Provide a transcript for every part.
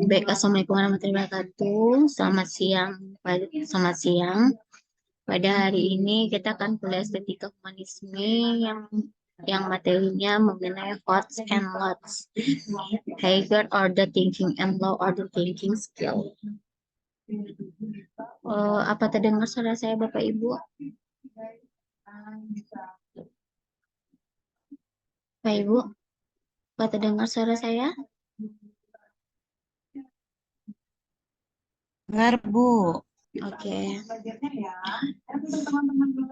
Baik, Assalamualaikum warahmatullahi wabarakatuh. Selamat siang, selamat siang. Pada hari ini kita akan kuliah estetika humanisme yang materinya mengenai thoughts and lots, Hegel order thinking and low order thinking skill. Apa terdengar suara saya, Bapak Ibu? Bapak Ibu, apa terdengar suara saya? Dengar, Bu. Oke.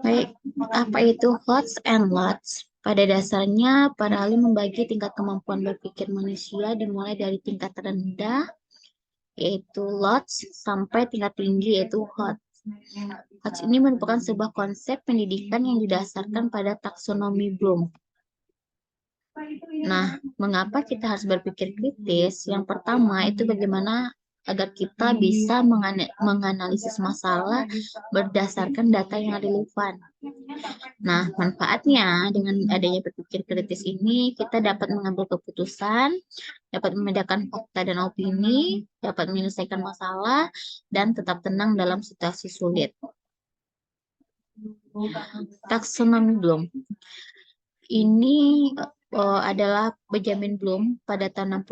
Baik, apa itu thoughts and lots? Pada dasarnya, para ahli membagi tingkat kemampuan berpikir manusia dimulai dari tingkat rendah, yaitu lots, sampai tingkat tinggi, yaitu thoughts. Thoughts ini merupakan sebuah konsep pendidikan yang didasarkan pada taksonomi Bloom. Nah, mengapa kita harus berpikir kritis? Yang pertama, itu bagaimana agar kita bisa menganalisis masalah berdasarkan data yang relevan. Nah, manfaatnya dengan adanya berpikir kritis ini, kita dapat mengambil keputusan, dapat membedakan fakta dan opini, dapat menyelesaikan masalah, dan tetap tenang dalam situasi sulit. Taksonomi Bloom. Ini adalah Benjamin Bloom pada tahun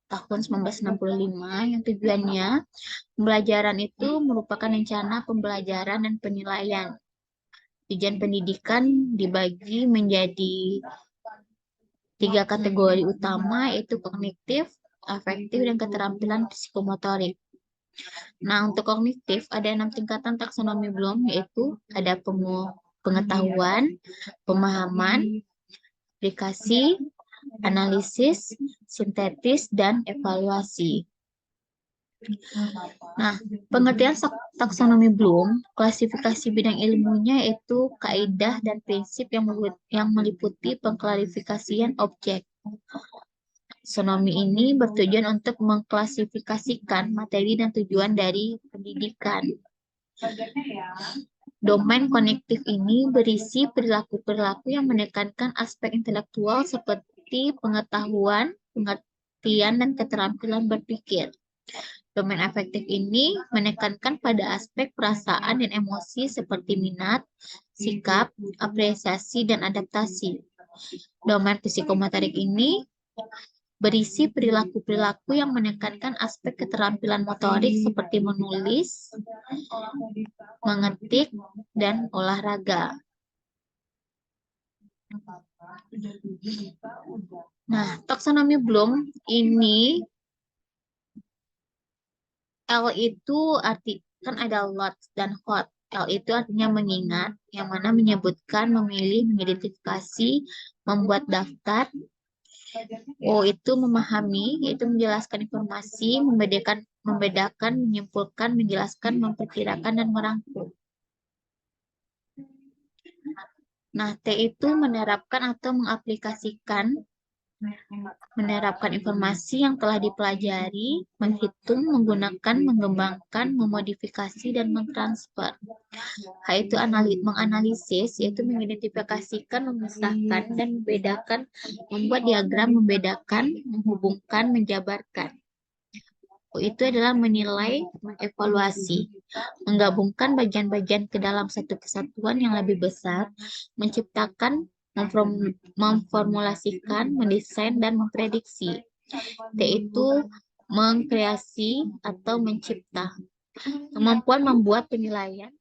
1965 yang tujuannya pembelajaran itu merupakan rencana pembelajaran dan penilaian. Tujuan pendidikan dibagi menjadi 3 kategori utama, yaitu kognitif, afektif, dan keterampilan psikomotorik. Nah, untuk kognitif ada 6 tingkatan taksonomi Bloom, yaitu ada pengetahuan, pemahaman, aplikasi, analisis, sintetis, dan evaluasi. Nah, pengertian taksonomi Bloom, klasifikasi bidang ilmunya itu kaidah dan prinsip yang meliputi pengklarifikasian objek. Taksonomi ini bertujuan untuk mengklasifikasikan materi dan tujuan dari pendidikan. Domain kognitif ini berisi perilaku-perilaku yang menekankan aspek intelektual seperti pengetahuan, pengertian, dan keterampilan berpikir. Domain afektif ini menekankan pada aspek perasaan dan emosi seperti minat, sikap, apresiasi, dan adaptasi. Domain psikomotorik ini berisi perilaku-perilaku yang menekankan aspek keterampilan motorik seperti menulis, mengetik, dan olahraga. Nah, taksonomi Bloom ini L itu arti kan ada lot dan hot. L itu artinya mengingat, yang mana menyebutkan, memilih, mengidentifikasi, membuat daftar. O itu memahami, yaitu menjelaskan informasi, membedakan, menyimpulkan, menjelaskan, memperkirakan, dan merangkum. Nah, T itu menerapkan atau mengaplikasikan, menerapkan informasi yang telah dipelajari, menghitung, menggunakan, mengembangkan, memodifikasi, dan mentransfer. H itu menganalisis, yaitu mengidentifikasikan, memisahkan, dan membedakan, membuat diagram, membedakan, menghubungkan, menjabarkan. O itu adalah menilai, mengevaluasi, menggabungkan bagian-bagian ke dalam satu kesatuan yang lebih besar, menciptakan, memformulasikan, mendesain, dan memprediksi. T itu mengkreasi atau mencipta. Kemampuan membuat penilaian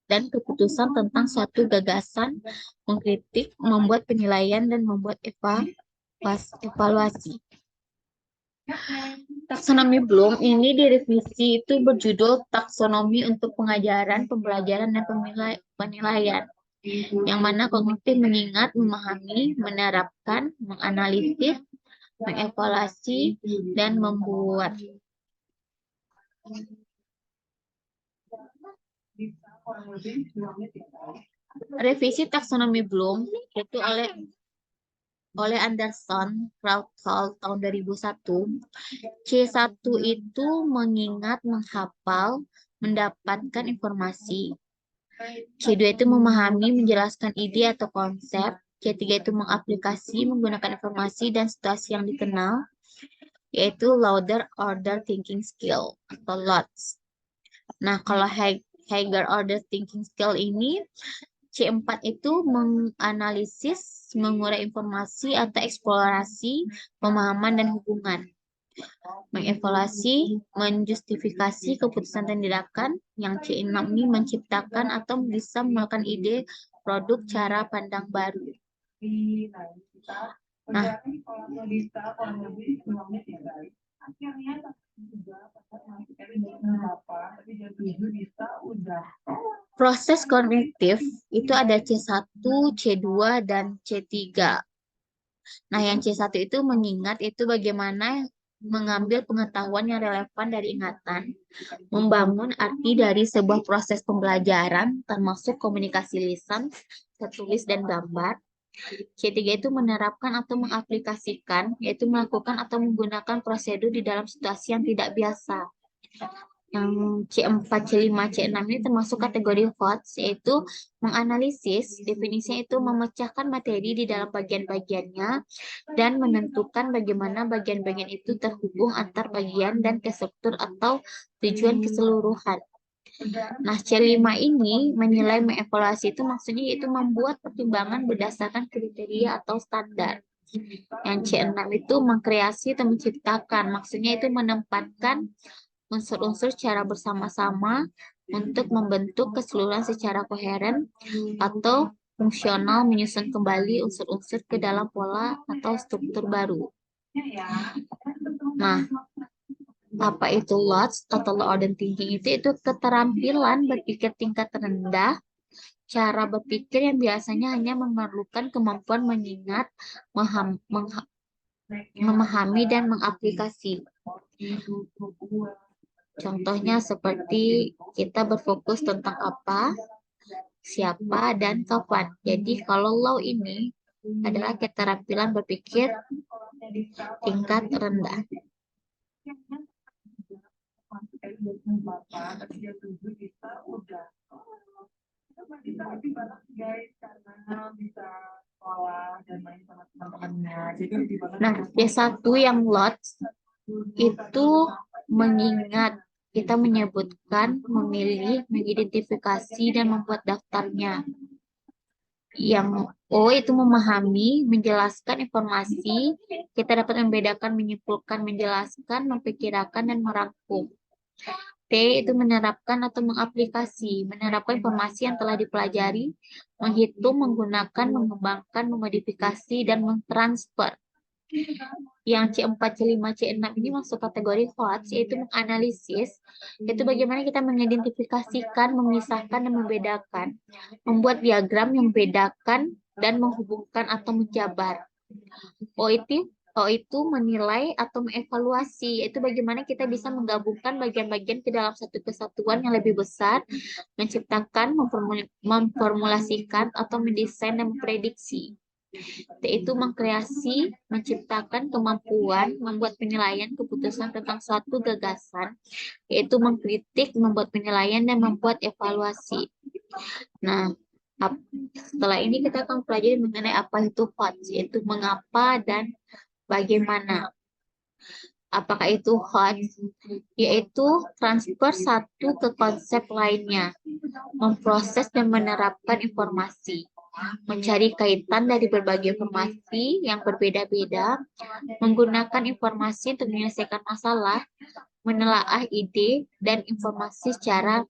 dan keputusan tentang suatu gagasan, mengkritik, membuat penilaian, dan membuat evaluasi. Taksonomi Bloom ini direvisi itu berjudul Taksonomi untuk Pengajaran, Pembelajaran, dan Penilaian, yang mana kognitif mengingat, memahami, menerapkan, menganalisis, mengevaluasi, dan membuat. Revisi taksonomi Bloom itu oleh Anderson Krautthal tahun 2001. C1 itu mengingat, menghafal, mendapatkan informasi. C2 itu memahami, menjelaskan ide atau konsep. C3 itu mengaplikasi, menggunakan informasi dan situasi yang dikenal. yaitu louder order thinking skill atau LOTS. Nah, kalau higher order thinking skill ini, C4 itu menganalisis, mengurai informasi atau eksplorasi, pemahaman dan hubungan. Mengevaluasi, menjustifikasi keputusan dan tindakan. Yang C6 ini menciptakan atau bisa melakukan ide, produk, cara pandang baru. Nah, proses kognitif itu ada C1, C2, dan C3. Nah, yang C1 itu mengingat itu bagaimana mengambil pengetahuan yang relevan dari ingatan, membangun arti dari sebuah proses pembelajaran, termasuk komunikasi lisan, tertulis, dan gambar. C3 itu menerapkan atau mengaplikasikan, yaitu melakukan atau menggunakan prosedur di dalam situasi yang tidak biasa. Yang C4, C5, C6 ini termasuk kategori HOTS, yaitu menganalisis, definisinya itu memecahkan materi di dalam bagian-bagiannya dan menentukan bagaimana bagian-bagian itu terhubung antar bagian dan ke struktur atau tujuan keseluruhan. Nah, C5 ini menilai mengevaluasi itu maksudnya yaitu membuat pertimbangan berdasarkan kriteria atau standar. Yang C6 itu mengkreasi atau menciptakan, maksudnya itu menempatkan unsur-unsur secara bersama-sama untuk membentuk keseluruhan secara koheren atau fungsional, menyusun kembali unsur-unsur ke dalam pola atau struktur baru. Nah, apa itu LOTS atau Low Order Thinking itu keterampilan berpikir tingkat rendah, cara berpikir yang biasanya hanya memerlukan kemampuan mengingat, memahami, dan mengaplikasi. Contohnya seperti kita berfokus tentang apa, siapa, dan kapan. Jadi kalau low ini adalah keterampilan berpikir tingkat rendah. Nah, C1 yang LOTS itu mengingat, kita menyebutkan, memilih, mengidentifikasi, dan membuat daftarnya. Yang O itu memahami, menjelaskan informasi, kita dapat membedakan, menyimpulkan, menjelaskan, memperkirakan, dan merangkum. T itu menerapkan atau mengaplikasi, menerapkan informasi yang telah dipelajari, menghitung, menggunakan, mengembangkan, memodifikasi, dan mentransfer. Yang C4, C5, C6 ini masuk kategori HOTS, yaitu menganalisis, yaitu bagaimana kita mengidentifikasikan, memisahkan, dan membedakan, membuat diagram yang membedakan dan menghubungkan atau menjabar. O itu menilai atau mengevaluasi, yaitu bagaimana kita bisa menggabungkan bagian-bagian ke dalam satu kesatuan yang lebih besar, menciptakan, memformulasikan, atau mendesain dan memprediksi. T itu mengkreasi, menciptakan kemampuan, membuat penilaian keputusan tentang suatu gagasan, yaitu mengkritik, membuat penilaian, dan membuat evaluasi. Nah, setelah ini kita akan pelajari mengenai apa itu HOTS, yaitu mengapa dan bagaimana. Apakah itu HOTS? Yaitu transfer satu ke konsep lainnya, memproses dan menerapkan informasi, mencari kaitan dari berbagai informasi yang berbeda-beda, menggunakan informasi untuk menyelesaikan masalah, menelaah ide dan informasi secara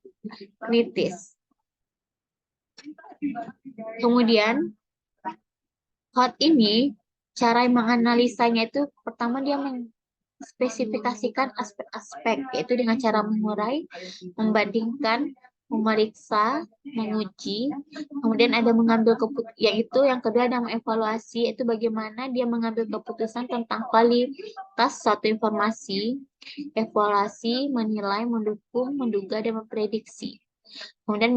kritis. Kemudian, HOT ini, cara menganalisanya itu pertama dia spesifikasikan aspek-aspek, yaitu dengan cara mengurai, membandingkan, memeriksa, menguji, kemudian ada mengambil keputusan, yaitu yang kedua ada mengevaluasi, yaitu bagaimana dia mengambil keputusan tentang kualitas suatu informasi, evaluasi, menilai, mendukung, menduga, dan memprediksi. Kemudian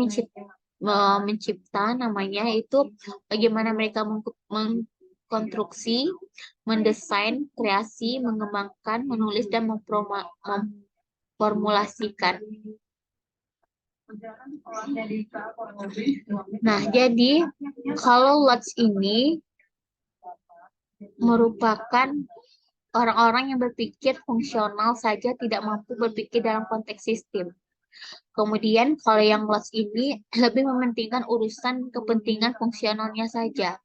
mencipta namanya itu bagaimana mereka mengkonstruksi, mendesain, kreasi, mengembangkan, menulis, dan memformulasikan. Nah, jadi kalau LOTS ini merupakan orang-orang yang berpikir fungsional saja tidak mampu berpikir dalam konteks sistem. Kemudian kalau yang lost ini lebih mementingkan urusan kepentingan fungsionalnya saja.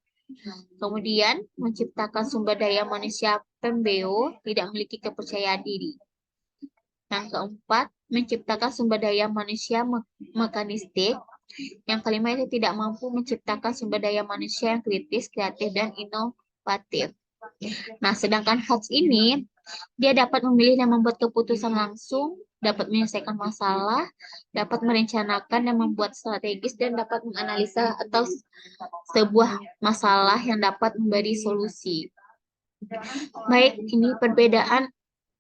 Kemudian menciptakan sumber daya manusia pembeo tidak memiliki kepercayaan diri. Yang keempat, menciptakan sumber daya manusia mekanistik. Yang kelima itu tidak mampu menciptakan sumber daya manusia yang kritis, kreatif, dan inovatif. Nah, sedangkan Hobbes ini, dia dapat memilih dan membuat keputusan langsung, dapat menyelesaikan masalah, dapat merencanakan dan membuat strategis, dan dapat menganalisa atau sebuah masalah yang dapat memberi solusi. Baik, ini perbedaan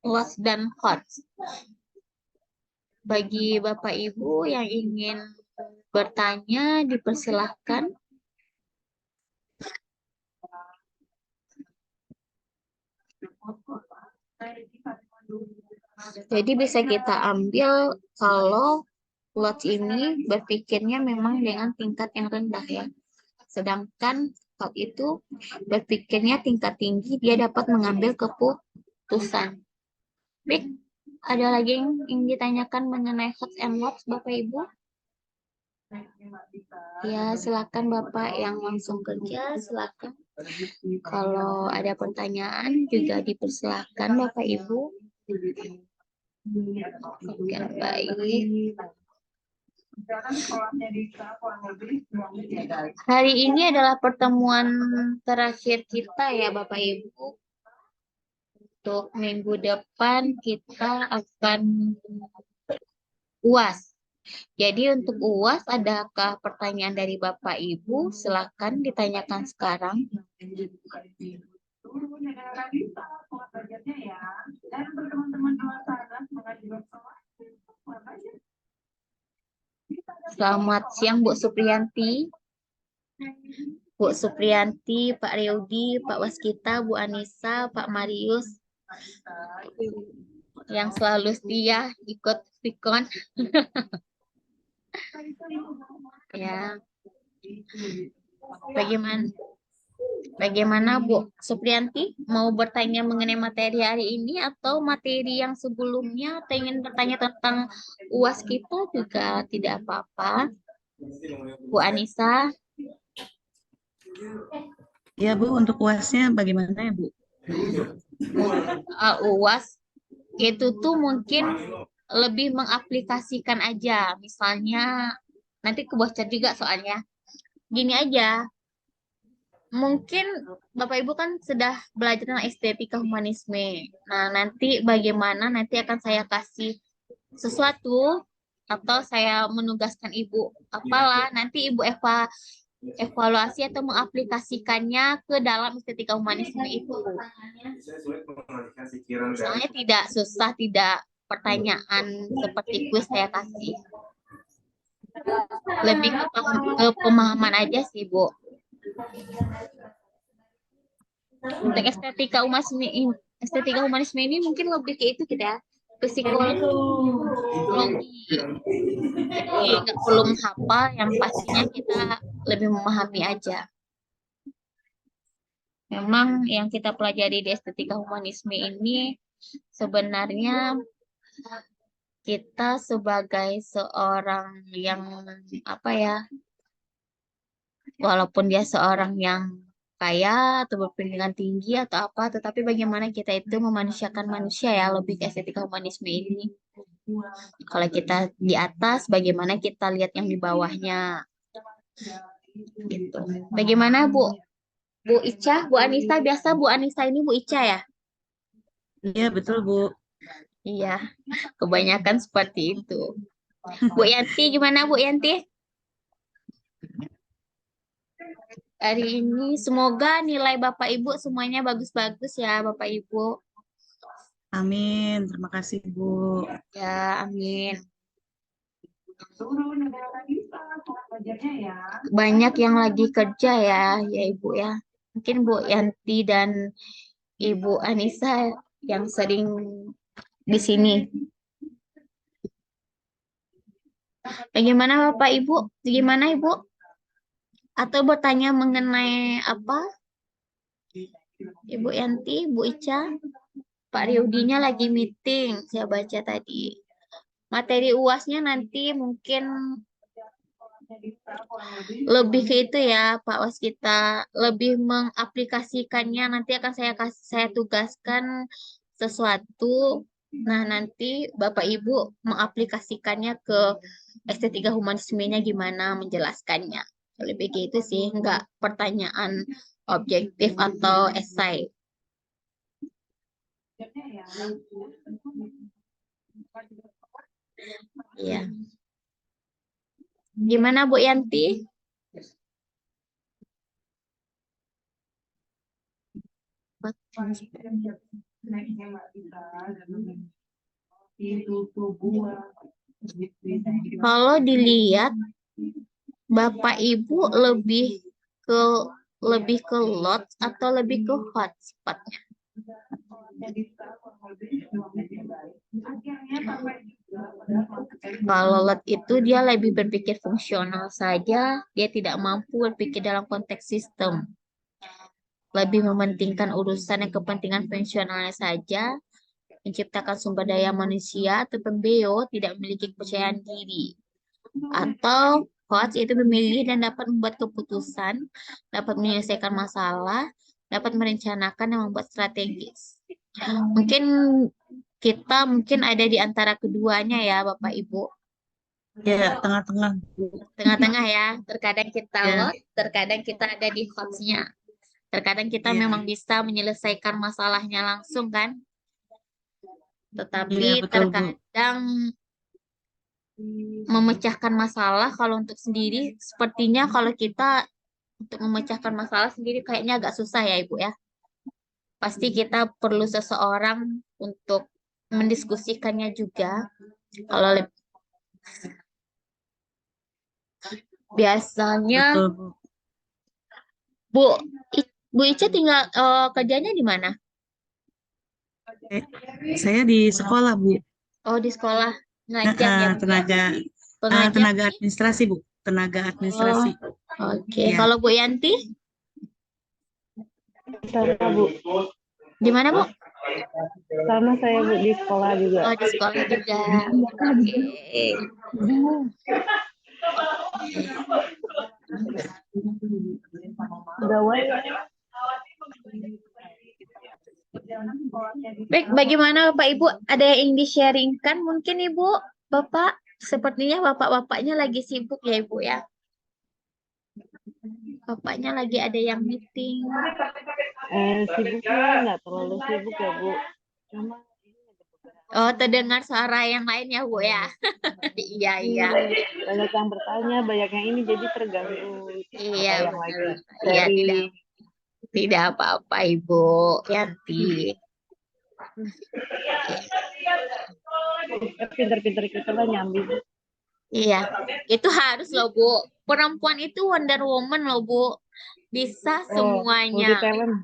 Locke dan Hobbes. Bagi Bapak Ibu yang ingin bertanya, dipersilahkan. Jadi bisa kita ambil kalau Locke ini berpikirnya memang dengan tingkat yang rendah ya. Sedangkan Hobbes itu berpikirnya tingkat tinggi, dia dapat mengambil keputusan. Baik, ada lagi yang ingin ditanyakan mengenai Hobbes and Locke, Bapak Ibu? Ya, silakan Bapak yang langsung kerja, silakan. Kalau ada pertanyaan juga dipersilahkan Bapak Ibu. Oke, baik. Hari ini adalah pertemuan terakhir kita ya Bapak Ibu. Untuk minggu depan kita akan UAS. Jadi untuk UAS adakah pertanyaan dari Bapak Ibu? Silakan ditanyakan sekarang. Selamat siang Bu Supriyanti. Bu Supriyanti, Pak Reudi, Pak Waskita, Bu Anissa, Pak Marius yang selalu setia ikut Pikon. Ya. Bagaimana Bu Supriyanti mau bertanya mengenai materi hari ini atau materi yang sebelumnya atau ingin bertanya tentang UAS kita juga tidak apa-apa. Bu Anissa. Ya Bu, untuk UASnya bagaimana ya Bu? UAS itu tuh mungkin lebih mengaplikasikan aja. Misalnya nanti kebocor juga soalnya. Gini aja. Mungkin Bapak Ibu kan sudah belajar tentang estetika humanisme. Nah, nanti bagaimana nanti akan saya kasih sesuatu atau saya menugaskan Ibu apalah nanti Ibu evaluasi atau mengaplikasikannya ke dalam estetika humanisme itu. Soalnya tidak susah, tidak pertanyaan seperti kuis saya kasih. Lebih ke pemahaman aja sih, Bu. Untuk estetika humanisme ini mungkin lebih ke itu kita psikologi. Jadi nggak perlu menghafal, yang pastinya kita lebih memahami aja. Memang yang kita pelajari di estetika humanisme ini sebenarnya kita sebagai seorang yang apa ya, walaupun dia seorang yang kaya atau berpendidikan tinggi atau apa, tetapi bagaimana kita itu memanusiakan manusia ya, lebih ke estetika humanisme ini. Kalau kita di atas, bagaimana kita lihat yang di bawahnya. Gitu. Bagaimana Bu Ica, Bu Anissa, biasa Bu Anissa ini Bu Ica ya? Iya betul Bu. Iya, kebanyakan seperti itu. Bu Yanti, gimana Bu Yanti? Hari ini semoga nilai Bapak Ibu semuanya bagus-bagus ya Bapak Ibu. Amin, terima kasih Bu. Ya, amin. Banyak yang lagi kerja ya Ibu ya. Mungkin Bu Yanti dan Ibu Anissa yang sering di sini. Bagaimana Bapak Ibu? Gimana Ibu? Atau bertanya mengenai apa? Ibu Yanti, Bu Ica? Pak Riudinya lagi meeting, saya baca tadi. Materi UASnya nanti mungkin lebih ke itu ya, Pak Waskita, lebih mengaplikasikannya. Nanti akan saya tugaskan sesuatu. Nah, nanti Bapak Ibu mengaplikasikannya ke ST3 humanismenya gimana menjelaskannya. Lebih gitu sih, nggak pertanyaan objektif atau esai. Iya. Gimana Bu Yanti? Kalau dilihat Bapak Ibu ke lebih ke lot atau lebih ke hot spotnya? Kalau lot itu dia lebih berpikir fungsional saja, dia tidak mampu berpikir dalam konteks sistem. Lebih mementingkan urusan yang kepentingan fungsionalnya saja, menciptakan sumber daya manusia atau pembeo tidak memiliki kepercayaan diri. Atau coach itu memilih dan dapat membuat keputusan, dapat menyelesaikan masalah, dapat merencanakan dan membuat strategis. Mungkin kita ada di antara keduanya ya Bapak Ibu. Ya, tengah-tengah, Bu. Tengah-tengah ya. Terkadang kita Ya, lot, terkadang kita ada di hotnya. Terkadang kita iya, memang bisa menyelesaikan masalahnya langsung kan. Tetapi iya betul, Bu. terkadang memecahkan masalah kalau untuk sendiri, sepertinya kalau kita untuk memecahkan masalah sendiri kayaknya agak susah ya Ibu ya. Pasti kita perlu seseorang untuk mendiskusikannya juga. Kalau biasanya Betul, Bu. Bu Bu Ica tinggal kerjanya di mana? Eh, saya di sekolah, Bu. Oh di sekolah ngajar ya Bu ya. Tenaga Pengajar tenaga di. administrasi, Bu. Tenaga Oh administrasi. oke. Ya, Kalau Bu Yanti Sama Bu, di mana Bu? sama saya Bu di sekolah juga. Oh di sekolah juga. Oke. Gawai. Baik, bagaimana Bapak Ibu? Ada yang ingin di-sharingkan mungkin Ibu, Bapak? Sepertinya bapak-bapaknya lagi sibuk ya Ibu ya. Bapaknya lagi ada yang meeting. Sibuknya nggak terlalu sibuk ya Bu. Cuma Oh, terdengar suara yang lain ya Bu ya. Iya, iya. banyak yang bertanya, banyak yang ini jadi terganggu. Iya, Ada yang benar. lagi Iya, tidak sharing. tidak apa-apa Ibu Yanti. Pinter-pinter kita lah nyambi. Iya, itu harus loh Bu. Perempuan itu Wonder Woman loh Bu. Bisa semuanya. Multi talent.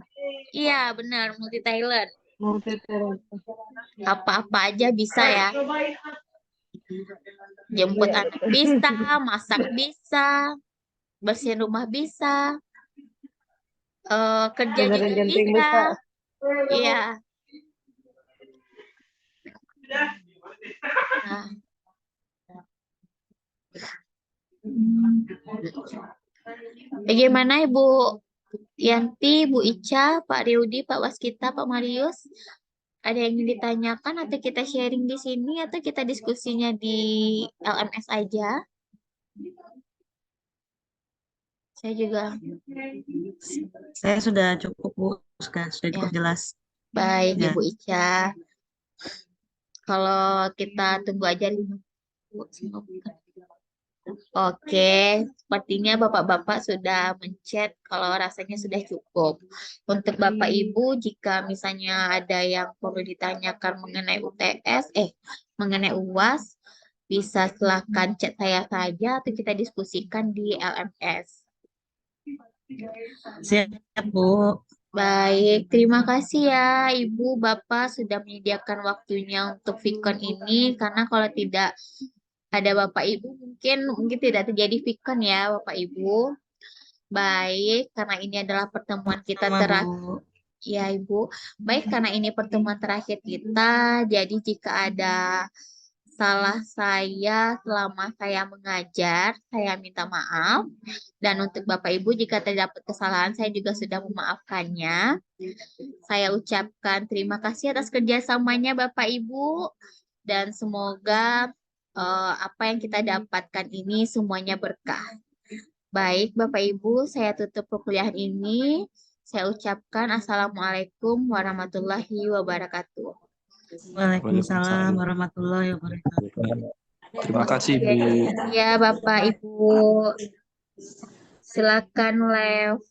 Iya, benar, multi talent. Multi talent. Apa-apa aja bisa ya. Jemput anak bisa, masak bisa, bersihin rumah bisa, kerja juga Benerin genting bisa. bisa. Iya. Nah. Bagaimana Ibu Yanti, Bu Ica, Pak Riudi, Pak Waskita, Pak Marius? Ada yang ingin ditanyakan atau kita sharing di sini atau kita diskusinya di LMS aja? Saya juga. saya sudah cukup, Bu. Sudah Ya, cukup jelas. baik Ya, Ibu Ica. Kalau kita tunggu aja 5 Oke, sepertinya Bapak-Bapak sudah mencet kalau rasanya sudah cukup. Untuk Bapak Ibu, jika misalnya ada yang perlu ditanyakan mengenai UTS, mengenai UAS, bisa silakan chat saya saja atau kita diskusikan di LMS. siap, Bu. Baik, terima kasih ya Ibu, Bapak sudah menyediakan waktunya untuk Vicon ini, karena kalau tidak ada Bapak Ibu mungkin tidak terjadi Vicon ya Bapak Ibu. Baik, karena ini adalah pertemuan kita Sama, terakhir. Bu. Ya, Ibu. Baik, karena ini pertemuan terakhir kita, jadi jika ada salah saya selama saya mengajar, saya minta maaf. Dan untuk Bapak Ibu, jika terdapat kesalahan, saya juga sudah memaafkannya. Saya ucapkan terima kasih atas kerjasamanya Bapak Ibu. Dan semoga apa yang kita dapatkan ini semuanya berkah. Baik, Bapak Ibu, saya tutup perkuliahan ini. Saya ucapkan Assalamualaikum warahmatullahi wabarakatuh. Waalaikumsalam warahmatullahi wabarakatuh. Terima kasih, Bu. Ya, Bapak Ibu. Silakan, Lev.